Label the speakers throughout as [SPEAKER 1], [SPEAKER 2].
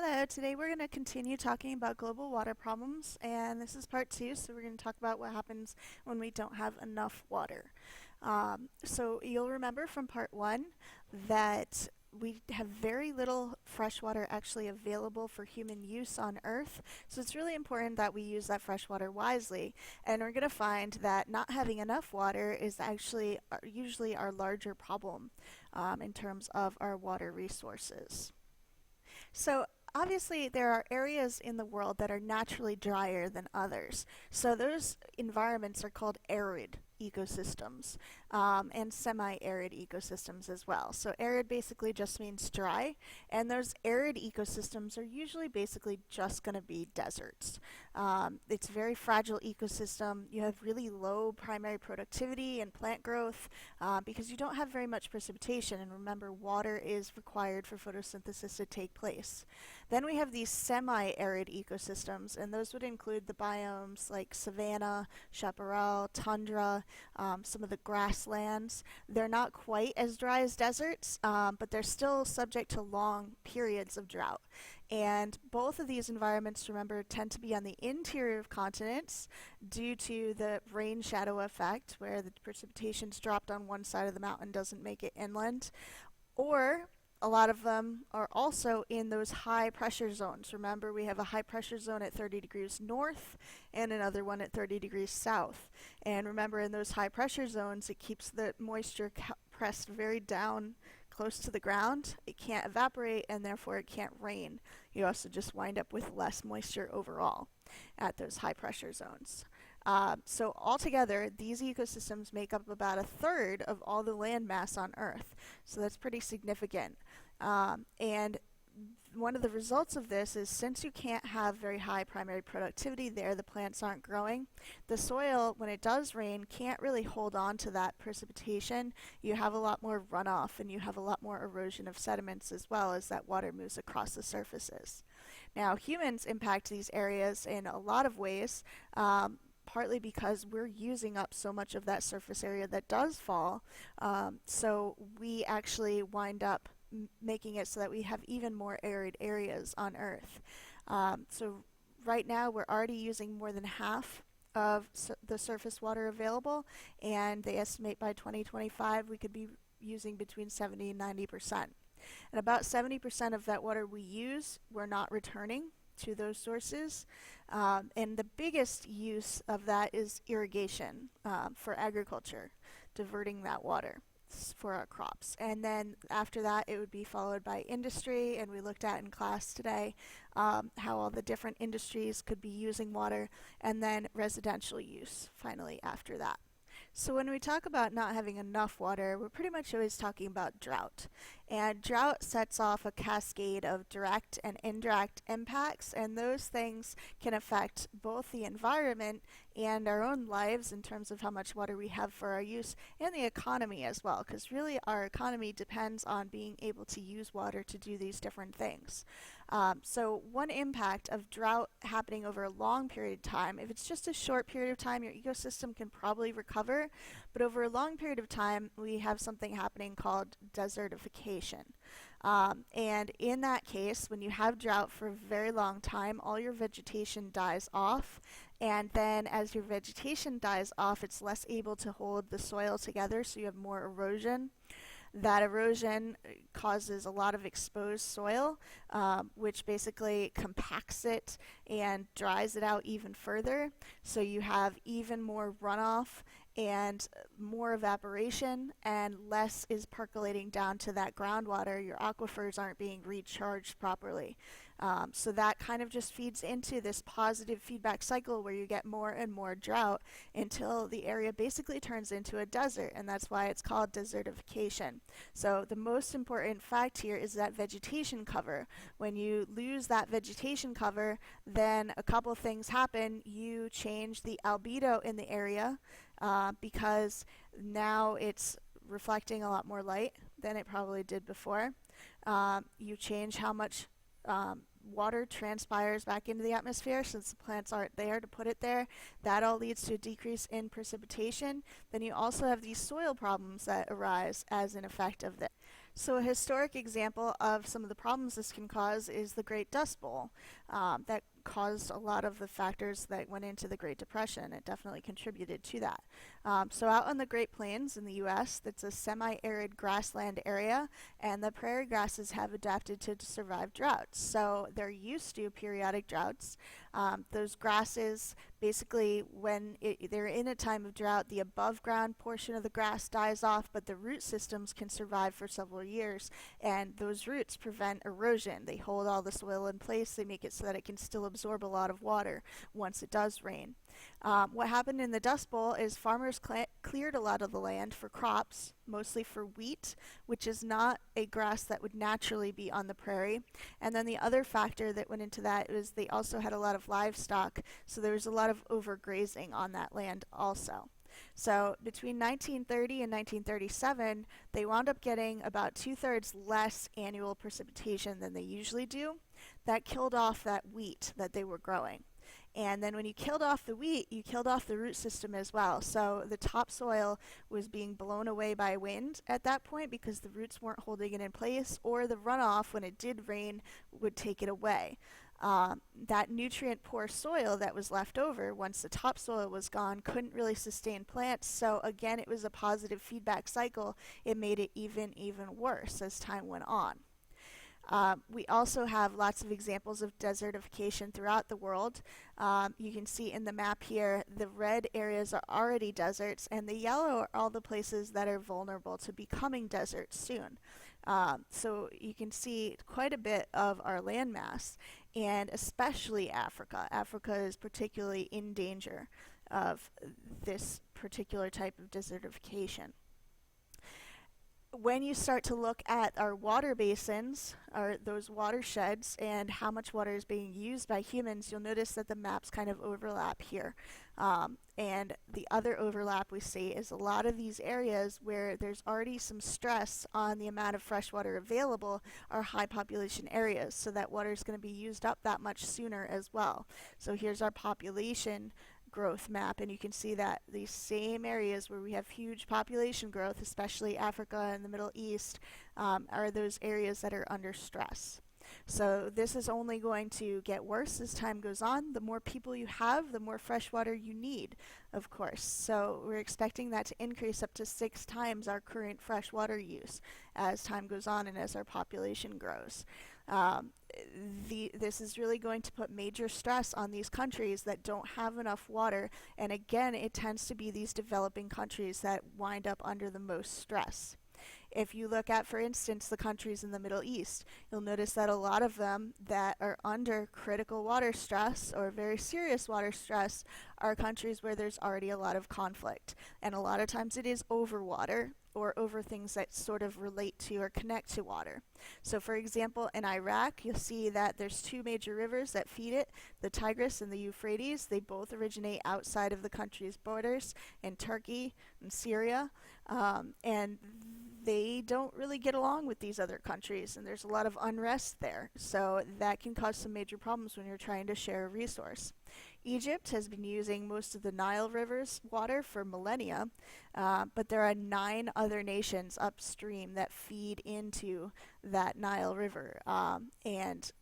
[SPEAKER 1] Hello, today we're going to continue talking about global water problems, and this is part two, so we're going to talk about what happens when we don't have enough water. So you'll remember from part one that we have very little fresh water actually available for human use on Earth, so it's really important that we use that fresh water wisely, and we're going to find that not having enough water is actually usually our larger problem in terms of our water resources. So obviously there are areas in the world that are naturally drier than others. So those environments are called arid ecosystems and semi-arid ecosystems as well. So arid basically just means dry, and those arid ecosystems are usually basically just going to be deserts. It's a very fragile ecosystem. You have really low primary productivity and plant growth because you don't have very much precipitation, and remember, water is required for photosynthesis to take place. Then we have these semi-arid ecosystems, and those would include the biomes like savanna, chaparral, tundra, some of the grasslands. They're not quite as dry as deserts, but they're still subject to long periods of drought. And both of these environments, remember, tend to be on the interior of continents due to the rain shadow effect, where the precipitation's dropped on one side of the mountain doesn't make it inland. Or a lot of them are also in those high pressure zones. Remember, we have a high pressure zone at 30 degrees north and another one at 30 degrees south. And remember, in those high pressure zones, it keeps the moisture pressed very down close to the ground. It can't evaporate, and therefore it can't rain. You also just wind up with less moisture overall at those high pressure zones. So altogether, these ecosystems make up about a third of all the land mass on Earth. So that's pretty significant. And one of the results of this is, since you can't have very high primary productivity there, the plants aren't growing, the soil, when it does rain, can't really hold on to that precipitation. You have a lot more runoff, and you have a lot more erosion of sediments as well as that water moves across the surfaces. Now, humans impact these areas in a lot of ways, partly because we're using up so much of that surface area that does fall, so we actually wind up making it so that we have even more arid areas on Earth. So right now we're already using more than half of the surface water available, and they estimate by 2025 we could be using between 70 and 90%. And about 70% of that water we use, we're not returning to those sources. And the biggest use of that is irrigation for agriculture, diverting that water for our crops. And then after that, it would be followed by industry, and we looked at in class today how all the different industries could be using water, and then residential use finally after that. So when we talk about not having enough water, we're pretty much always talking about drought. And drought sets off a cascade of direct and indirect impacts, and those things can affect both the environment and our own lives in terms of how much water we have for our use, and the economy as well, because really our economy depends on being able to use water to do these different things. So one impact of drought happening over a long period of time, if it's just a short period of time, your ecosystem can probably recover, but over a long period of time, we have something happening called desertification. And in that case, when you have drought for a very long time, all your vegetation dies off, and then as your vegetation dies off, it's less able to hold the soil together, so you have more erosion. That erosion causes a lot of exposed soil, which basically compacts it and dries it out even further. So you have even more runoff and more evaporation, and less is percolating down to that groundwater. Your aquifers aren't being recharged properly. So that kind of just feeds into this positive feedback cycle where you get more and more drought until the area basically turns into a desert, and that's why it's called desertification. So the most important fact here is that vegetation cover. When you lose that vegetation cover, then a couple things happen. You change the albedo in the area because now it's reflecting a lot more light than it probably did before. You change how much water transpires back into the atmosphere, since the plants aren't there to put it there. That all leads to a decrease in precipitation. Then you also have these soil problems that arise as an effect of this. So a historic example of some of the problems this can cause is the Great Dust Bowl. That caused a lot of the factors that went into the Great Depression. It definitely contributed to that. So out on the Great Plains in the U.S., that's a semi-arid grassland area, and the prairie grasses have adapted to survive droughts. So they're used to periodic droughts. Those grasses, basically, they're in a time of drought, the above ground portion of the grass dies off, but the root systems can survive for several years, and those roots prevent erosion. They hold all the soil in place, they make it so that it can still absorb a lot of water once it does rain. What happened in the Dust Bowl is farmers cleared a lot of the land for crops, mostly for wheat, which is not a grass that would naturally be on the prairie. And then the other factor that went into that was they also had a lot of livestock, so there was a lot of overgrazing on that land also. So between 1930 and 1937, they wound up getting about 2/3 less annual precipitation than they usually do. That killed off that wheat that they were growing. And then when you killed off the wheat, you killed off the root system as well. So the topsoil was being blown away by wind at that point because the roots weren't holding it in place, or the runoff, when it did rain, would take it away. That nutrient-poor soil that was left over once the topsoil was gone couldn't really sustain plants, so again it was a positive feedback cycle. It made it even worse as time went on. We also have lots of examples of desertification throughout the world. You can see in the map here, the red areas are already deserts, and the yellow are all the places that are vulnerable to becoming deserts soon. So you can see quite a bit of our landmass, and especially Africa. Africa is particularly in danger of this particular type of desertification. When you start to look at our water basins, or those watersheds, and how much water is being used by humans, you'll notice that the maps kind of overlap here. And the other overlap we see is a lot of these areas where there's already some stress on the amount of fresh water available are high population areas, so that water is going to be used up that much sooner as well. So here's our population growth map, and you can see that these same areas where we have huge population growth, especially Africa and the Middle East, are those areas that are under stress. So this is only going to get worse as time goes on. The more people you have, the more fresh water you need, of course. So we're expecting that to increase up to 6 times our current fresh water use as time goes on and as our population grows. This is really going to put major stress on these countries that don't have enough water, and again, it tends to be these developing countries that wind up under the most stress. If you look at, for instance, the countries in the Middle East, you'll notice that a lot of them that are under critical water stress or very serious water stress are countries where there's already a lot of conflict. And a lot of times it is over water, or over things that sort of relate to or connect to water. So for example, in Iraq, you'll see that there's 2 major rivers that feed it, the Tigris and the Euphrates. They both originate outside of the country's borders in Turkey and Syria. And they don't really get along with these other countries, and there's a lot of unrest there. So that can cause some major problems when you're trying to share a resource. Egypt has been using most of the Nile River's water for millennia, but there are 9 other nations upstream that feed into that Nile River, and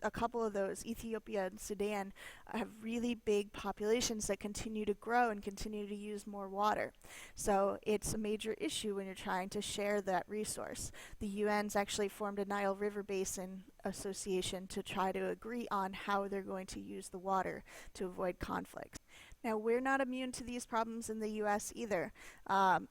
[SPEAKER 1] a couple of those, Ethiopia and Sudan, have really big populations that continue to grow and continue to use more water. So it's a major issue when you're trying to share that resource. The UN's actually formed a Nile River Basin Association to try to agree on how they're going to use the water to avoid conflict. Now, we're not immune to these problems in the U.S. either.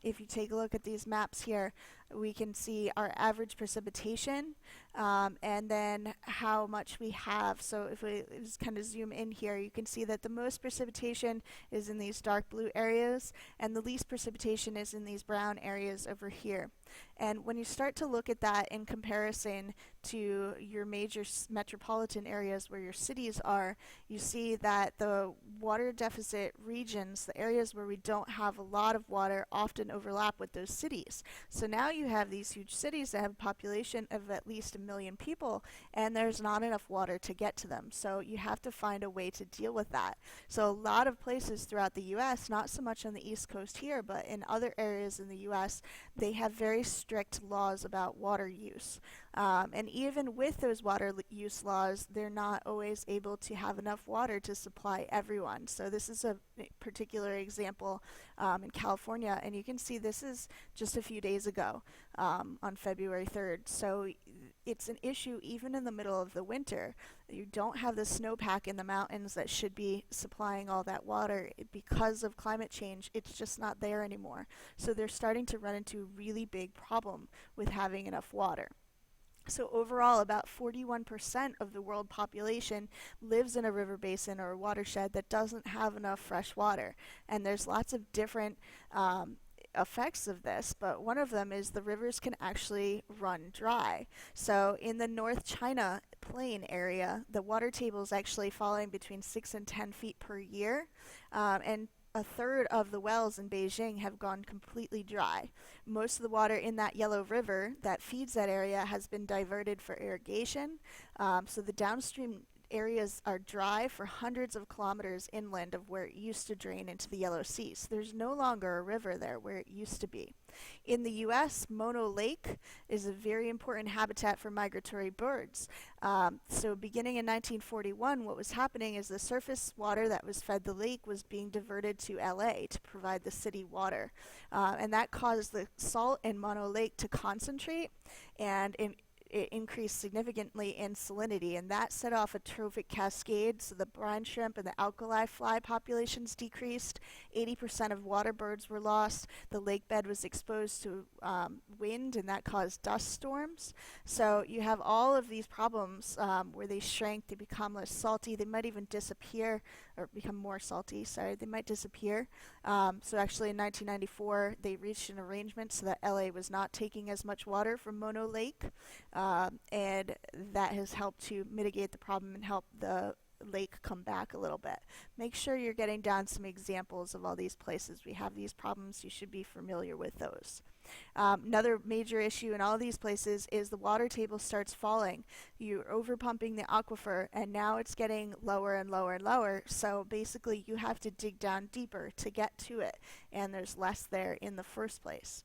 [SPEAKER 1] If you take a look at these maps here, we can see our average precipitation, and then how much we have. So if we just kind of zoom in here, you can see that the most precipitation is in these dark blue areas, and the least precipitation is in these brown areas over here. And when you start to look at that in comparison to your major metropolitan areas where your cities are, you see that the water deficit regions, the areas where we don't have a lot of water, often overlap with those cities. So now you have these huge cities that have a population of at least 1 million people, and there's not enough water to get to them. So you have to find a way to deal with that. So a lot of places throughout the U.S., not so much on the East Coast here, but in other areas in the U.S., they have very strict laws about water use. And even with those use laws, they're not always able to have enough water to supply everyone. So this is a particular example in California, and you can see this is just a few days ago on February 3rd. So it's an issue even in the middle of the winter. You don't have the snowpack in the mountains that should be supplying all that water. Because of climate change, it's just not there anymore. So they're starting to run into a really big problem with having enough water. So overall, about 41% of the world population lives in a river basin or a watershed that doesn't have enough fresh water. And there's lots of different effects of this, but one of them is the rivers can actually run dry. So in the North China Plain area, the water table is actually falling between 6 and 10 feet per year, and a third of the wells in Beijing have gone completely dry. Most of the water in that Yellow River that feeds that area has been diverted for irrigation, so the downstream areas are dry for hundreds of kilometers inland of where it used to drain into the Yellow Sea. So there's no longer a river there where it used to be. In the U.S., Mono Lake is a very important habitat for migratory birds. So beginning in 1941, what was happening is the surface water that was fed the lake was being diverted to LA to provide the city water. And that caused the salt in Mono Lake to concentrate, and it increased significantly in salinity, and that set off a trophic cascade. So the brine shrimp and the alkali fly populations decreased. 80% of water birds were lost. The lake bed was exposed to wind, and that caused dust storms. So you have all of these problems where they shrink, they become less salty, they might even disappear, or become more salty, sorry, they might disappear. So actually in 1994, they reached an arrangement so that LA was not taking as much water from Mono Lake. And that has helped to mitigate the problem and help the lake come back a little bit. Make sure you're getting down some examples of all these places we have these problems. You should be familiar with those. Another major issue in all these places is the water table starts falling. You're overpumping the aquifer, and now it's getting lower and lower and lower. So basically you have to dig down deeper to get to it, and there's less there in the first place.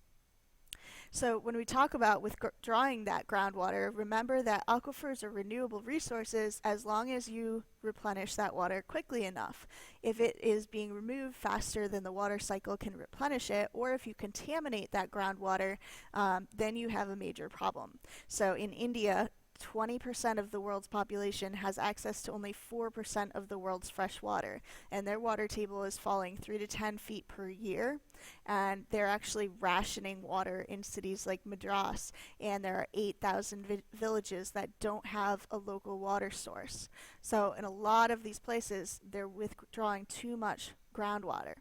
[SPEAKER 1] So when we talk about withdrawing that groundwater, remember that aquifers are renewable resources as long as you replenish that water quickly enough. If it is being removed faster than the water cycle can replenish it, or if you contaminate that groundwater, then you have a major problem. So in India, 20% of the world's population has access to only 4% of the world's fresh water, and their water table is falling 3 to 10 feet per year, and they're actually rationing water in cities like Madras, and there are 8,000 villages that don't have a local water source. So in a lot of these places, they're withdrawing too much groundwater.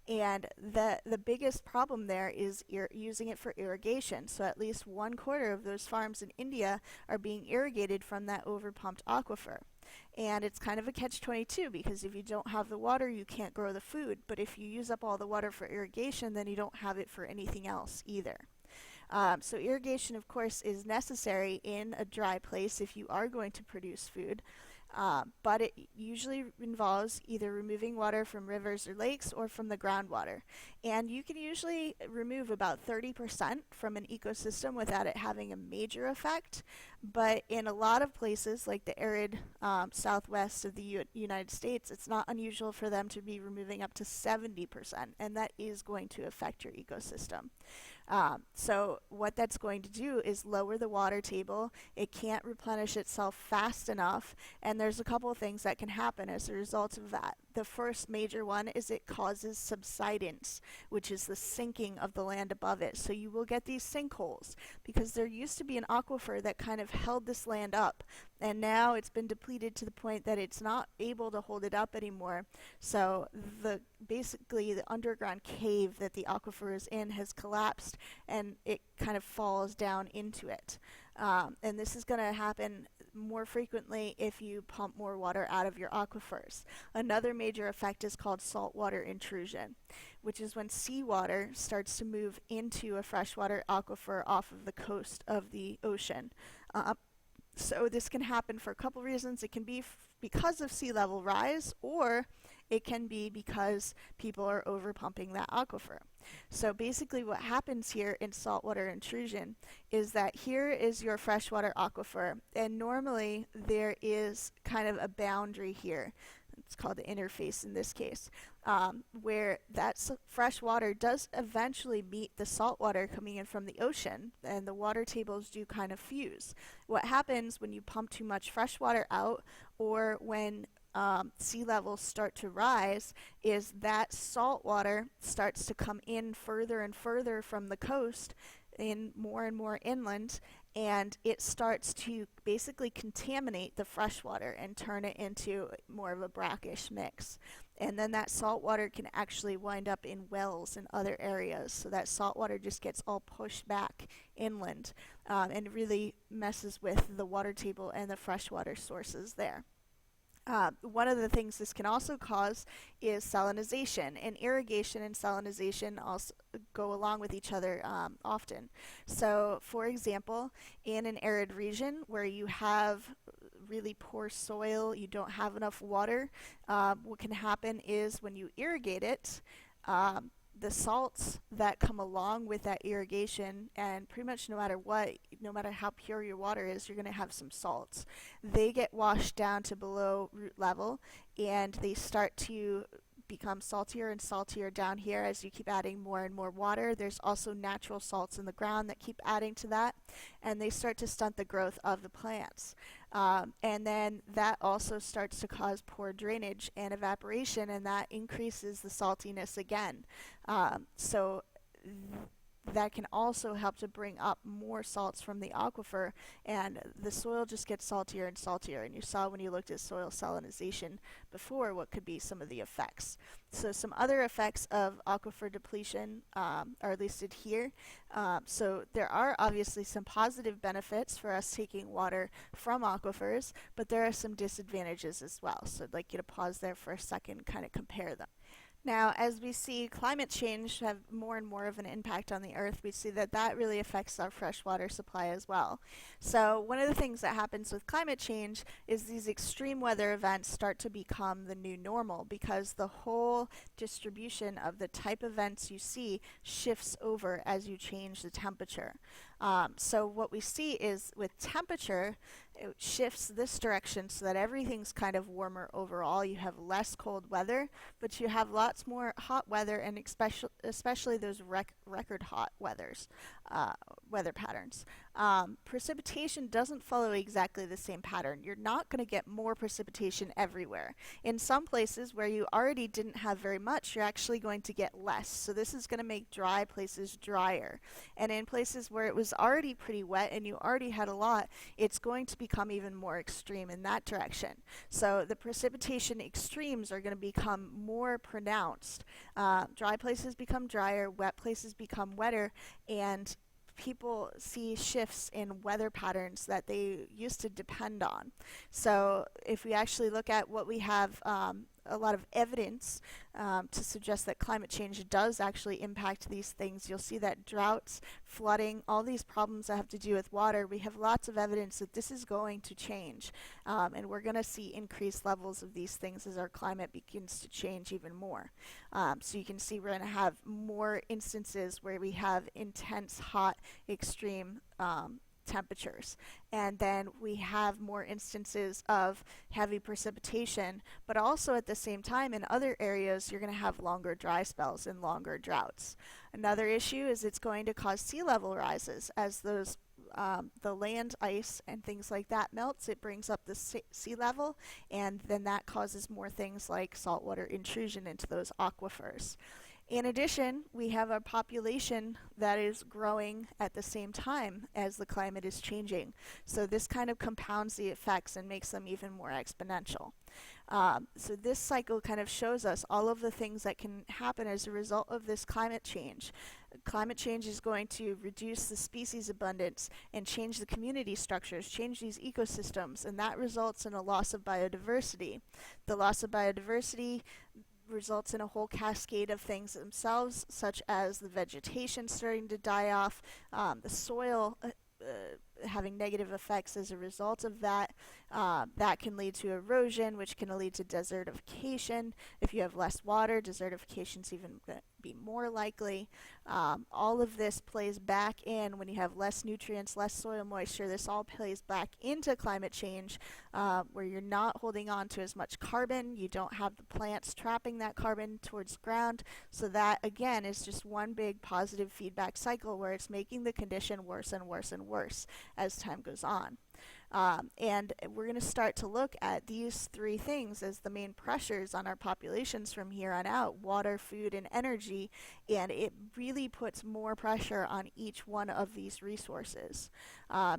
[SPEAKER 1] And the biggest problem there is using it for irrigation. So at least 1/4 of those farms in India are being irrigated from that overpumped aquifer. And it's kind of a catch-22, because if you don't have the water, you can't grow the food. But if you use up all the water for irrigation, then you don't have it for anything else either. So irrigation, of course, is necessary in a dry place if you are going to produce food. But it usually involves either removing water from rivers or lakes or from the groundwater. And you can usually remove about 30% from an ecosystem without it having a major effect. But in a lot of places, like the arid southwest of the United States, it's not unusual for them to be removing up to 70%, and that is going to affect your ecosystem. So what that's going to do is lower the water table. It can't replenish itself fast enough, and there's a couple of things that can happen as a result of that. The first major one is it causes subsidence, which is the sinking of the land above it. So you will get these sinkholes, because there used to be an aquifer that kind of held this land up, and now it's been depleted to the point that it's not able to hold it up anymore. So basically the underground cave that the aquifer is in has collapsed, and it kind of falls down into it. And this is going to happen more frequently if you pump more water out of your aquifers. Another major effect is called saltwater intrusion, which is when seawater starts to move into a freshwater aquifer off of the coast of the ocean. So this can happen for a couple reasons. It can be because of sea level rise, or it can be because people are over pumping that aquifer. So basically what happens here in saltwater intrusion is that here is your freshwater aquifer, and normally there is kind of a boundary here. It's called the interface in this case, where that fresh water does eventually meet the salt water coming in from the ocean, and the water tables do kind of fuse. What happens when you pump too much fresh water out, or when sea levels start to rise, is that salt water starts to come in further and further from the coast, in more and more inland, and it starts to basically contaminate the fresh water and turn it into more of a brackish mix. And then that salt water can actually wind up in wells in other areas, so that salt water just gets all pushed back inland, and really messes with the water table and the freshwater sources there. One of the things this can also cause is salinization, and irrigation and salinization also go along with each other often. So, for example, in an arid region where you have really poor soil, you don't have enough water, what can happen is when you irrigate it, the salts that come along with that irrigation, and pretty much no matter what, no matter how pure your water is, you're going to have some salts. They get washed down to below root level, and they start to become saltier and saltier down here as you keep adding more and more water. There's also natural salts in the ground that keep adding to that, and they start to stunt the growth of the plants. And then that also starts to cause poor drainage and evaporation, and that increases the saltiness again. So that can also help to bring up more salts from the aquifer, and the soil just gets saltier and saltier. And you saw when you looked at soil salinization before what could be some of the effects. So some other effects of aquifer depletion are listed here. So there are obviously some positive benefits for us taking water from aquifers, but there are some disadvantages as well. So I'd like you to pause there for a second, kind of compare them. Now, as we see climate change have more and more of an impact on the earth, we see that that really affects our freshwater supply as well. So one of the things that happens with climate change is these extreme weather events start to become the new normal, because the whole distribution of the type of events you see shifts over as you change the temperature. So what we see is with temperature, it shifts this direction so that everything's kind of warmer overall. You have less cold weather, but you have lots more hot weather, and especially those record hot weather patterns. Precipitation doesn't follow exactly the same pattern. You're not going to get more precipitation everywhere. In some places where you already didn't have very much, you're actually going to get less. So this is going to make dry places drier. And in places where it was already pretty wet and you already had a lot, it's going to become even more extreme in that direction. So the precipitation extremes are going to become more pronounced. Dry places become drier, wet places become wetter, and people see shifts in weather patterns that they used to depend on. So if we actually look at what we have, a lot of evidence to suggest that climate change does actually impact these things. You'll see that droughts, flooding, all these problems that have to do with water, we have lots of evidence that this is going to change. And we're going to see increased levels of these things as our climate begins to change even more. So you can see we're going to have more instances where we have intense, hot, extreme temperatures, and then we have more instances of heavy precipitation, but also at the same time in other areas you're going to have longer dry spells and longer droughts. Another issue is it's going to cause sea level rises as those the land ice and things like that melts. It brings up the sea level, and then that causes more things like saltwater intrusion into those aquifers. In addition, we have a population that is growing at the same time as the climate is changing. So this kind of compounds the effects and makes them even more exponential. So this cycle kind of shows us all of the things that can happen as a result of this climate change. Climate change is going to reduce the species abundance and change the community structures, change these ecosystems, and that results in a loss of biodiversity. The loss of biodiversity results in a whole cascade of things themselves, such as the vegetation starting to die off, the soil having negative effects as a result of that. That can lead to erosion, which can lead to desertification. If you have less water, desertification is even going to be more likely. All of this plays back in when you have less nutrients, less soil moisture. This all plays back into climate change, where you're not holding on to as much carbon. You don't have the plants trapping that carbon towards the ground. So that, again, is just one big positive feedback cycle where it's making the condition worse and worse and worse as time goes on. And we're going to start to look at these three things as the main pressures on our populations from here on out: water, food, and energy. And it really puts more pressure on each one of these resources.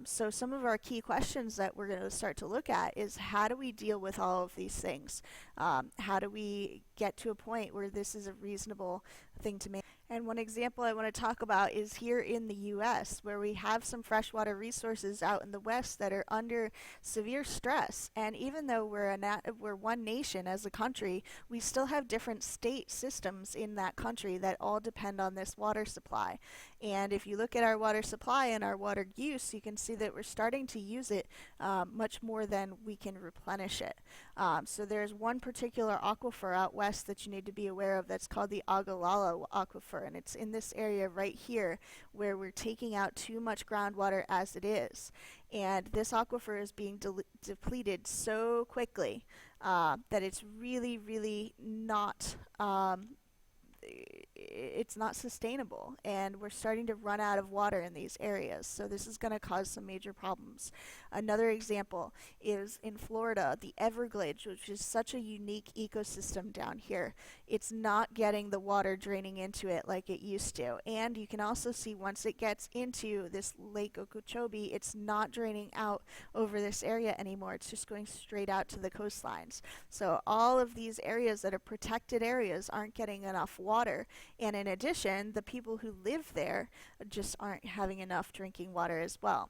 [SPEAKER 1] So some of our key questions that we're going to start to look at is, how do we deal with all of these things? How do we get to a point where this is a reasonable thing to make? And one example I want to talk about is here in the U.S., where we have some freshwater resources out in the West that are under severe stress. And even though we're one nation as a country, we still have different state systems in that country that all depend on this water supply. And if you look at our water supply and our water use, you can see that we're starting to use it much more than we can replenish it. So there's one particular aquifer out west that you need to be aware of that's called the Ogallala aquifer, and it's in this area right here where we're taking out too much groundwater as it is. And this aquifer is being depleted so quickly that it's really, really not it's not sustainable, and we're starting to run out of water in these areas. So this is going to cause some major problems. Another example is in Florida, the Everglades, which is such a unique ecosystem down here. It's not getting the water draining into it like it used to. And you can also see once it gets into this Lake Okeechobee, it's not draining out over this area anymore. It's just going straight out to the coastlines. So all of these areas that are protected areas aren't getting enough water. And in addition, the people who live there just aren't having enough drinking water as well.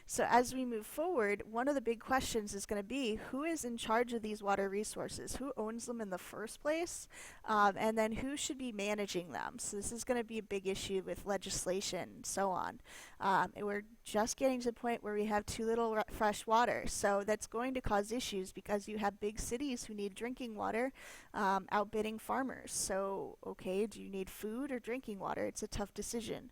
[SPEAKER 1] So as we move forward, one of the big questions is going to be, who is in charge of these water resources? Who owns them in the first place? And then who should be managing them? So this is going to be a big issue with legislation and so on. And we're just getting to the point where we have too little fresh water. So that's going to cause issues because you have big cities who need drinking water outbidding farmers. So, okay, do you need food or drinking water? It's a tough decision.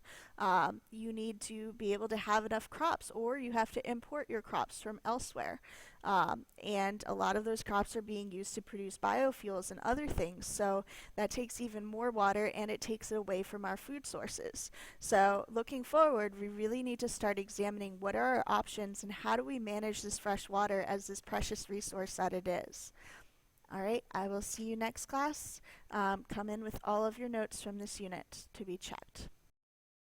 [SPEAKER 1] You need to be able to have enough crops, or you have to import your crops from elsewhere. And a lot of those crops are being used to produce biofuels and other things, so that takes even more water, and it takes it away from our food sources. So looking forward, we really need to start examining what are our options and how do we manage this fresh water as this precious resource that it is. All right, I will see you next class. Come in with all of your notes from this unit to be checked.